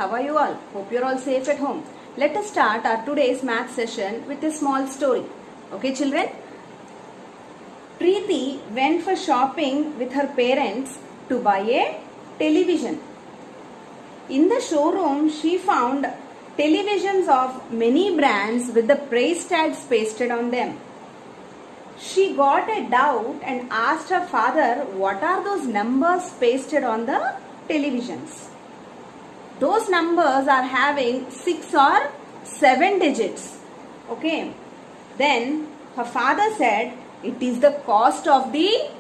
how are you all? Hope you're all safe at home. Let us start our today's math session with a small story. Okay children? Preeti went for shopping with her parents to buy a television. In the showroom, she found televisions of many brands with the price tags pasted on them. She got a doubt and asked her father, what are those numbers pasted on the televisions? Those numbers are having 6 or 7 digits. Okay. Then her father said, it is the cost of the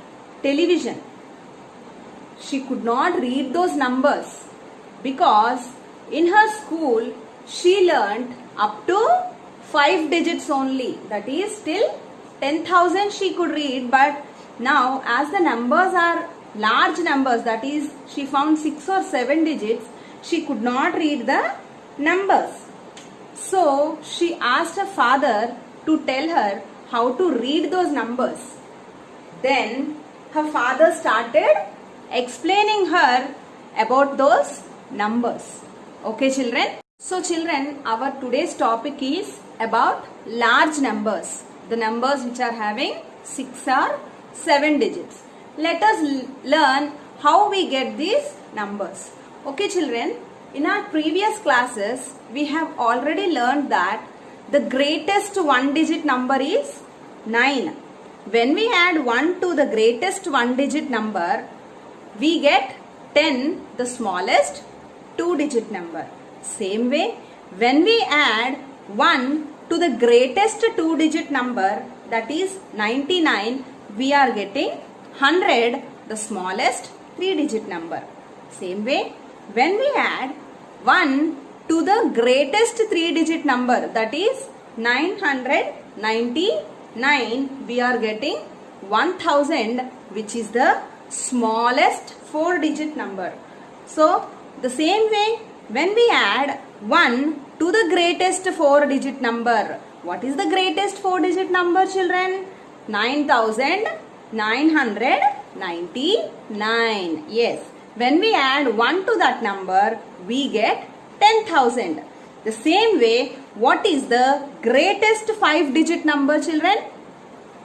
television. She could not read those numbers because in her school she learnt up to 5 digits only. That is till 10,000 she could read, but now as the numbers are large numbers, that is she found 6 or 7 digits, she could not read the numbers. So she asked her father to tell her how to read those numbers. Then her father started explaining her about those numbers. Okay children? So children, our today's topic is about large numbers. The numbers which are having 6 or 7 digits. Let us learn how we get these numbers. Okay children, in our previous classes, we have already learned that the greatest one digit number is 9. When we add 1 to the greatest one digit number, we get 10, the smallest 2 digit number. Same way, when we add 1 to the greatest 2 digit number, that is 99, we are getting 100, the smallest 3 digit number. Same way, when we add 1 to the greatest 3 digit number, that is 999, we are getting 1000, which is the smallest 4 digit number. So the same way, when we add 1 to the greatest 4 digit number, what is the greatest 4 digit number children? 9999. Yes. When we add 1 to that number, we get 10,000. The same way, what is the greatest 5 digit number children?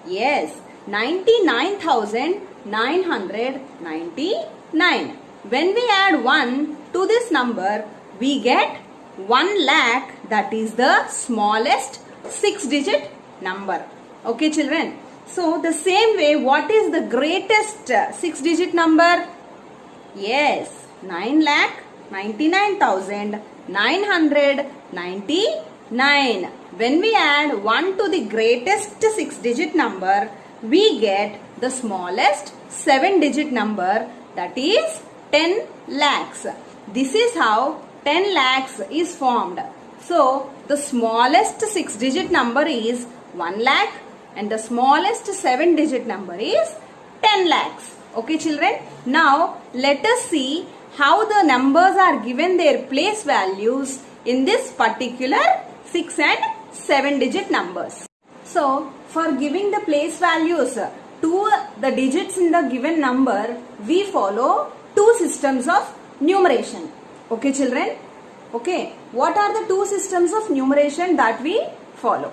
Yes. 99,999. When we add 1 to this number, we get 1 lakh, that is the smallest 6 digit number. Okay children. So the same way, what is the greatest 6 digit number? Yes, 9,99,999. When we add 1 to the greatest 6 digit number, we get the smallest 7 digit number, that is 10 lakhs. This is how 10 lakhs is formed. So the smallest 6 digit number is 1 lakh and the smallest 7 digit number is 10 lakhs. Okay children, now let us see how the numbers are given their place values in this particular 6 and 7 digit numbers. So for giving the place values to the digits in the given number, we follow 2 systems of numeration. Okay children? Okay, what are the 2 systems of numeration that we follow?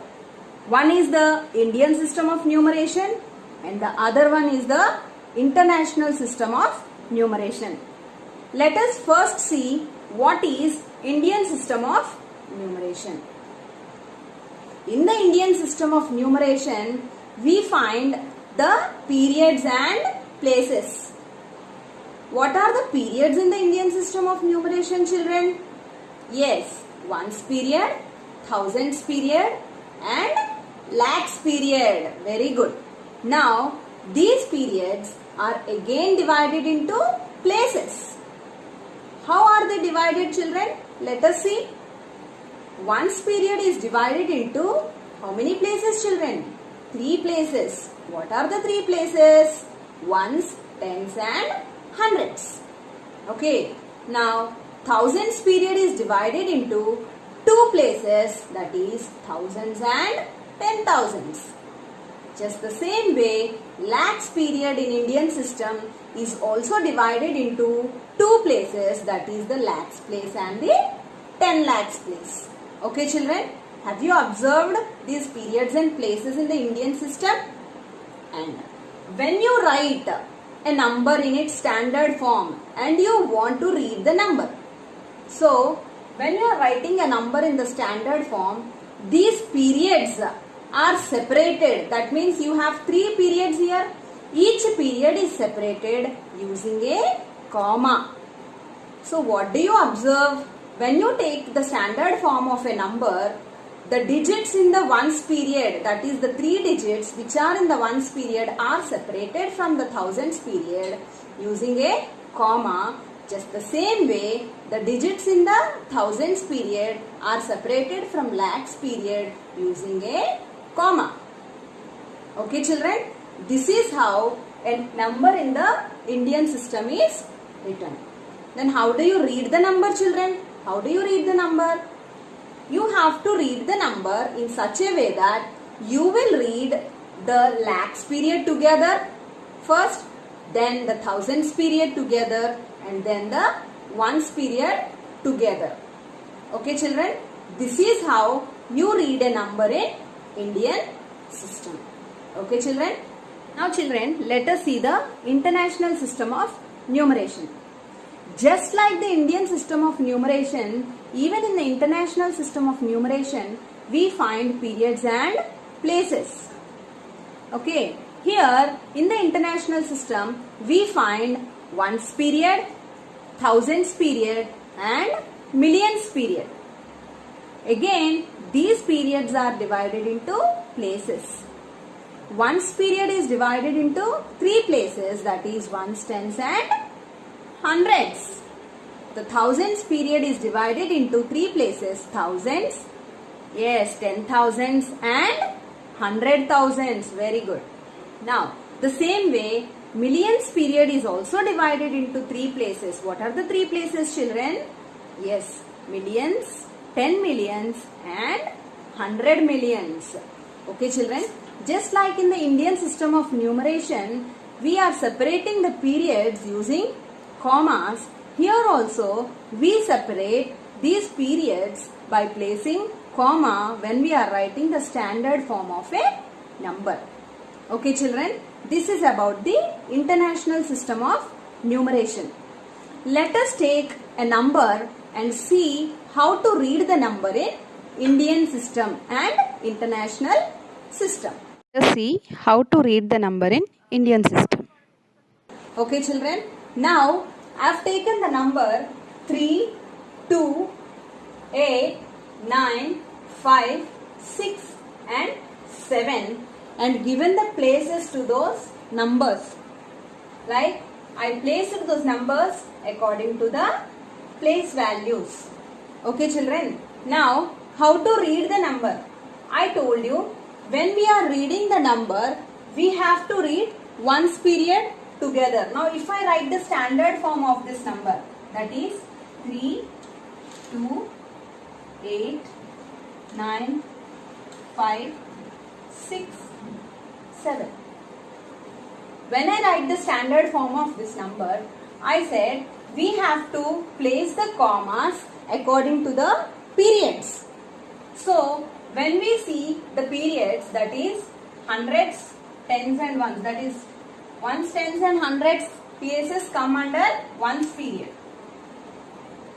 One is the Indian system of numeration and the other one is the international system of numeration. Let us first see what is Indian system of numeration. In the Indian system of numeration, we find the periods and places. What are the periods in the Indian system of numeration children? Yes, ones period, thousands period and lakhs period. Very good. Now, these periods are again divided into places. How are they divided children? Let us see. Ones period is divided into how many places children? 3 places. What are the 3 places? Ones, tens and hundreds. Okay. Now, thousands period is divided into 2 places, that is thousands and 10,000s. Just the same way, lakhs period in Indian system is also divided into two places, that is the lakhs place and the 10 lakhs place. Okay children, have you observed these periods and places in the Indian system? And when you write a number in its standard form and you want to read the number, so when you are writing a number in the standard form, these periods are separated. That means you have three periods here. Each period is separated using a comma. So what do you observe? When you take the standard form of a number, the digits in the ones period, that is the three digits which are in the ones period, are separated from the thousands period using a comma. Just the same way, the digits in the thousands period are separated from lakhs period using a comma. Okay children, this is how a number in the Indian system is written. Then how do you read the number children? How do you read the number? You have to read the number in such a way that you will read the lakhs period together first, then the thousands period together, and then the ones period together. Okay children, this is how you read a number in Indian system. Okay children. Now children, let us see the international system of numeration. Just like the Indian system of numeration, even in the international system of numeration, we find periods and places. Okay, here in the international system, we find ones period, thousands period and millions period. Again, these periods are divided into places. Ones period is divided into three places, that is ones, tens and hundreds. The thousands period is divided into three places, thousands, yes, 10,000s and 100,000s. Very good. Now, the same way, millions period is also divided into three places. What are the three places children? Yes, millions, 10 millions and 100 millions. Okay children, just like in the Indian system of numeration, we are separating the periods using commas. Here also we separate these periods by placing comma when we are writing the standard form of a number. Okay children, this is about the international system of numeration. Let us take a number and see how to read the number in Indian system and international system. Let us see how to read the number in Indian system. Okay children, now I have taken the number 3, 2, 8, 9, 5, 6 and 7 and given the places to those numbers. Like I placed those numbers according to the place values. Okay children, now how to read the number? I told you, when we are reading the number, we have to read ones period together. Now if I write the standard form of this number, that is 3, 2, 8, 9, 5, 6, 7. When I write the standard form of this number, I said we have to place the commas according to the periods. So when we see the periods, that is hundreds, tens and ones, that is ones, tens and hundreds places come under ones period.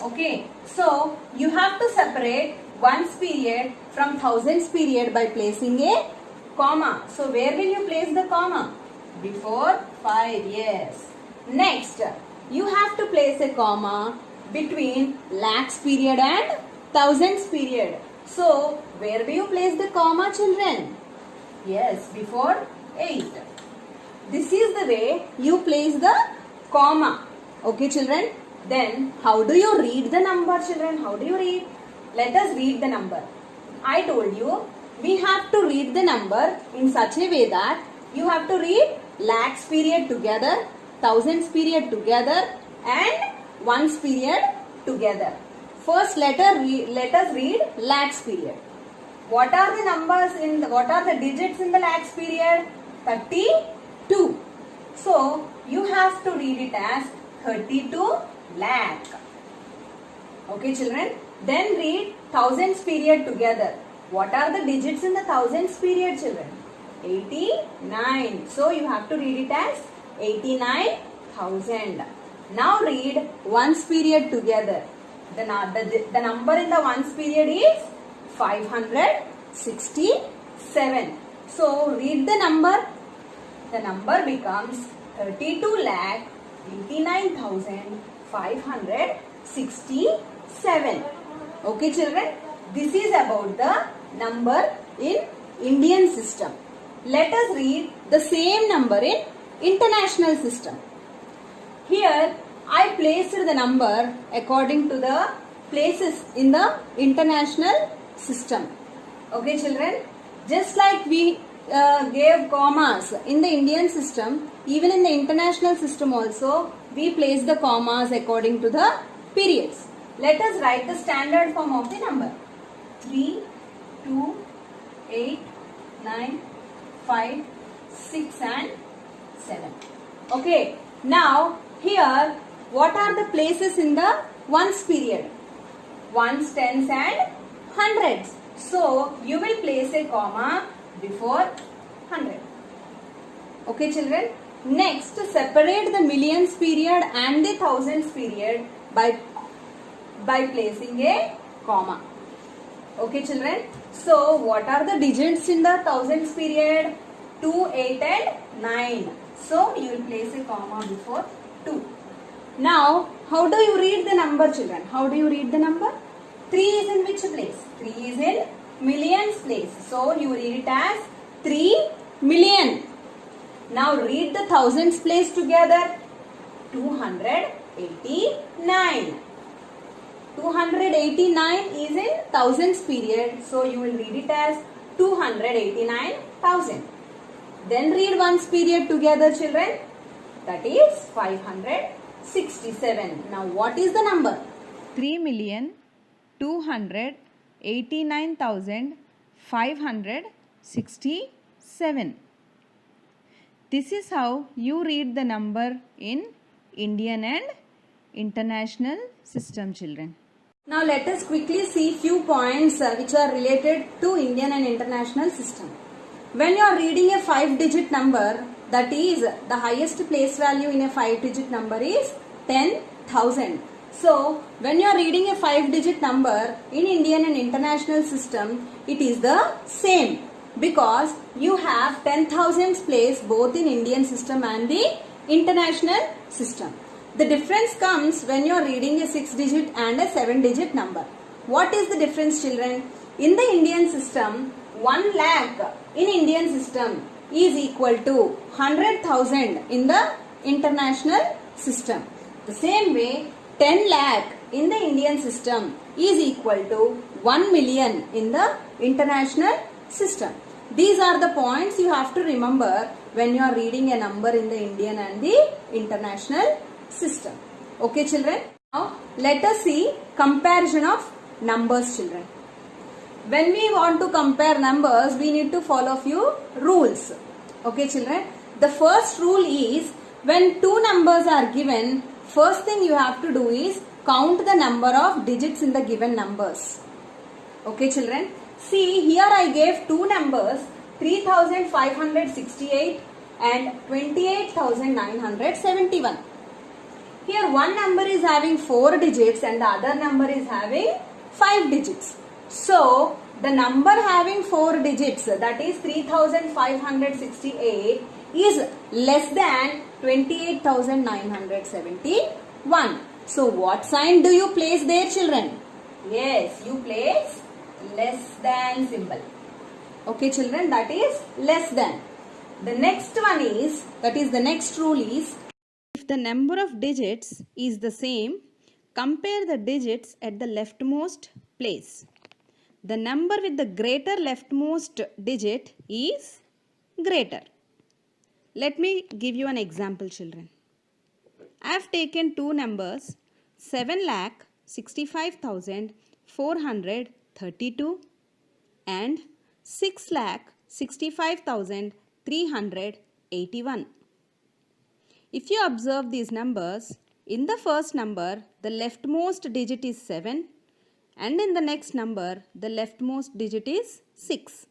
Okay, so you have to separate ones period from thousands period by placing a comma. So where will you place the comma? Before 5, yes. Next, you have to place a comma between lakhs period and thousands period. So where do you place the comma children? Yes, before 8. This is the way you place the comma. Okay children, then how do you read the number children? How do you read? Let us read the number. I told you we have to read the number in such a way that you have to read lakhs period together, thousands period together and ones period together. First let us read lakhs period. What are the numbers in the, what are the digits in the lakhs period? 32. So you have to read it as 32 lakh. Okay children. Then read thousands period together. What are the digits in the thousands period children? 89. So you have to read it as 89,000. Now read ones period together. The number in the ones period is 567. So read the number. The number becomes 32 lakh 89,567. Okay children, this is about the number in Indian system. Let us read the same number in international system. Here I placed the number according to the places in the international system. Okay children, just like we gave commas in the Indian system, even in the international system also we place the commas according to the periods. Let us write the standard form of the number. 3, 2, 8, 9, 5, 6 and 7. Okay, now here what are the places in the ones period? Ones, tens and hundreds. So you will place a comma before 100. Okay children. Next, separate the millions period and the thousands period by placing a comma. Okay children. So what are the digits in the thousands period? 2, 8 and 9. So you will place a comma before 2. Now how do you read the number children? How do you read the number? 3 is in which place? 3 is in millions place. So you read it as 3 million. Now read the thousands place together. 289. 289 is in thousands period. So you will read it as 289,000. Then read ones period together children. That is 567. Now what is the number? 3,289,567. This is how you read the number in Indian and international system children. Now let us quickly see few points which are related to Indian and international system. When you are reading a 5-digit number, that is the highest place value in a 5-digit number is 10,000. So when you are reading a 5-digit number in Indian and international system, it is the same because you have 10,000 place both in Indian system and the international system. The difference comes when you are reading a 6-digit and a 7-digit number. What is the difference children? In the Indian system, 1 lakh in Indian system is equal to 100,000 in the international system. The same way 10 lakh in the Indian system is equal to 1 million in the international system. These are the points you have to remember when you are reading a number in the Indian and the international system. Okay children. Now let us see comparison of numbers children. When we want to compare numbers, we need to follow few rules. Okay children. The first rule is when two numbers are given, first thing you have to do is count the number of digits in the given numbers. Okay children. See here I gave two numbers 3,568 and 28,971. Here one number is having 4 digits and the other number is having 5 digits. So the number having 4 digits, that is 3,568, is less than 28,971. So what sign do you place there children? Yes, you place less than symbol. Okay children, that is less than. The next one is, that is the next rule is, If the number of digits is the same, compare the digits at the leftmost place. The number with the greater leftmost digit is greater. Let me give you an example children. I have taken two numbers 7,65,432 and 6,65,381. If you observe these numbers, in the first number, the leftmost digit is 7 and in the next number, the leftmost digit is 6.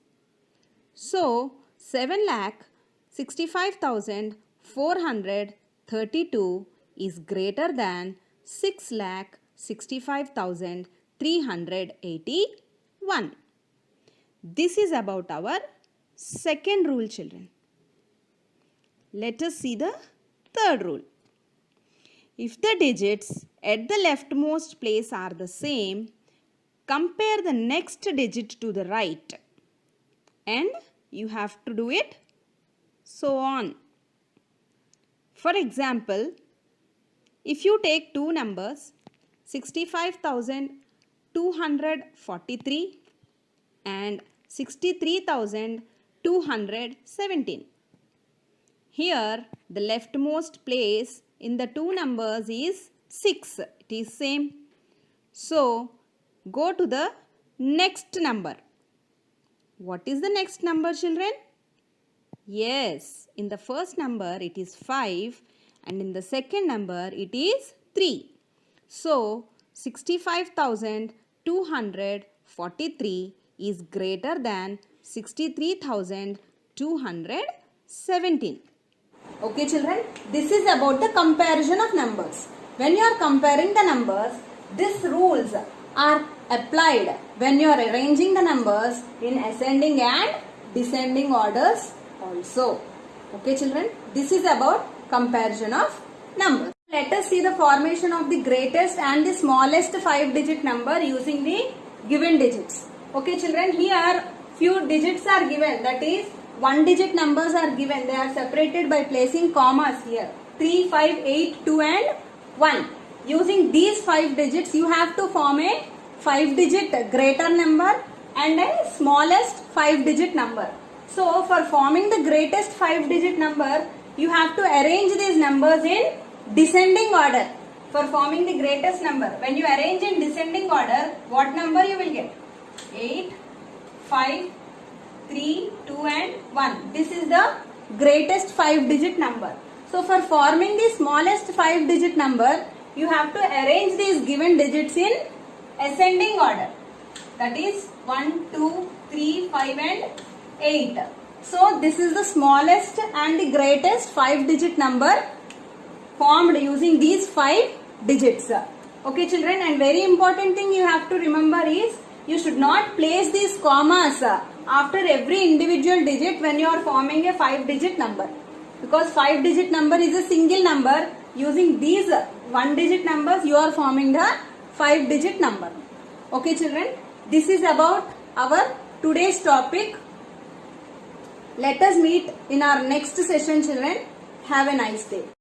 So, 7,65,432 is greater than 6,65,381. This is about our second rule, children. Let us see the third rule. If the digits at the leftmost place are the same, compare the next digit to the right. And you have to do it so on. For example, if you take two numbers 65,243 and 63,217. Here the leftmost place in the two numbers is 6. It is same. So go to the next number. What is the next number, children? Yes, in the first number it is 5 and in the second number it is 3. So 65,243 is greater than 63,217. Okay children, this is about the comparison of numbers. When you are comparing the numbers, these rules are applied when you are arranging the numbers in ascending and descending orders also. Okay children, this is about comparison of numbers. Let us see the formation of the greatest and the smallest 5-digit number using the given digits. Okay children, here few digits are given, that is 1-digit numbers are given. They are separated by placing commas here. 3, 5, 8, 2 and 1. Using these 5 digits, you have to form a 5-digit greater number and a smallest 5-digit number. So, for forming the greatest 5-digit number, you have to arrange these numbers in descending order. For forming the greatest number, when you arrange in descending order, what number you will get? 8, 5, 3, 2 and 1. This is the greatest 5-digit number. So for forming the smallest 5-digit number, you have to arrange these given digits in ascending order. That is 1, 2, 3, 5 and 8. So this is the smallest and the greatest 5-digit number formed using these 5 digits. Okay children, and very important thing you have to remember is you should not place these commas after every individual digit when you are forming a 5-digit number, because 5-digit number is a single number. Using these 1-digit numbers you are forming the 5-digit number. Okay children, this is about our today's topic. Let us meet in our next session children. Have a nice day.